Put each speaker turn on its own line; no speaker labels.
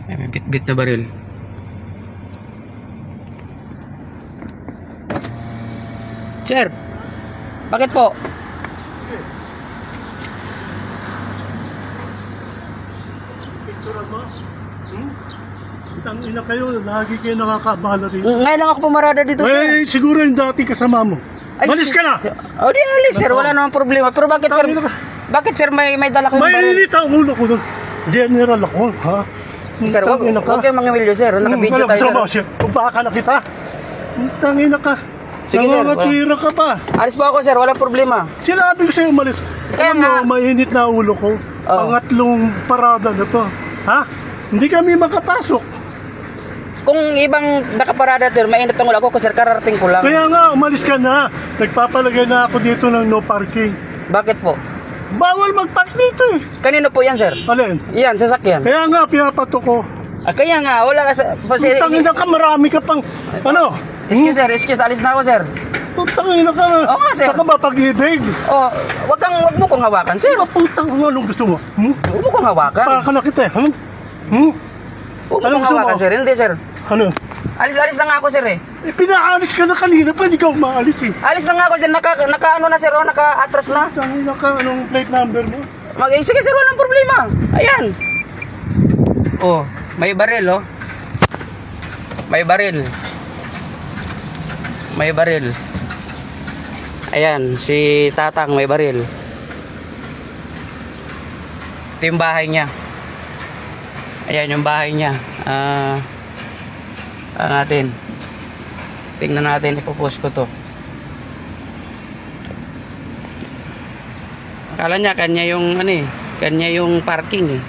May bit-bit na baril. Sir, bakit po?
Picture mo? Tangina kayo, lagi kayo nakakabala rin.
Ngayon lang ako pumarada dito, sir.
Siguro yung dati kasama mo.
Ay,
Malis ka na!
O di alis, sir. Wala namang problema. Pero bakit, sir?
Tangina ka.
Bakit, sir, may dala ko yung baril?
Mainit ang ulo ko doon. General ako, ha?
Sir, huwag kayong mangimilyo, sir. Nakabidyo tayo, sir.
Baka na kita. Tangina ka.
Sige, sir.
Nangangatwira ka pa.
Alis po ako, sir. Walang problema.
Sinabi ko sa'yo umalis.
Kaya nga.
Mainit na ulo ko. Pangatlong parada na to. Ha? Hindi kami makapasok.
Kung ibang nakaparada, sir, mainit ang ulo ako, sir. Kararating ko lang.
Kaya nga, umalis ka na. Nagpapalagay na ako dito ng no parking.
Bakit po?
Bawal mag-park dito eh.
Kanino po yan, sir?
Alin?
Yan, sasakyan.
Kaya nga, pinapatok ko.
Kaya nga, wala ka sa...
Tangina ka, marami ka pang... Ano?
Excuse, sir. Excuse, alis na ako, sir.
Tangina ka.
Oo nga, sir.
Saka ba pag-ibig?
Oh, wag mo kong hawakan, sir.
Putang, anong gusto mo?
Huwag mo kong hawakan.
Baka na kita eh.
Huwag mo
Anong
kong
gusto
hawakan,
mo?
sir. Hindi, sir.
Ano?
Alis na nga ako, sir, eh.
Pinaalis ka na kanina pa, hindi ka umaalis eh.
Alis na nga ako, sir. Naka ano na, sir, oh. Naka-atras na.
Tangina ka, anong plate number mo?
Sige, sir, walang problema. Ayan. Oh, may baril, oh. May baril. May baril. Ayan, si Tatang may baril. Ito yung bahay niya. Ayan yung bahay niya. Natin. Tingnan natin, ipopost ko to. Akala niya kanya yung ano eh, kanya yung parking eh.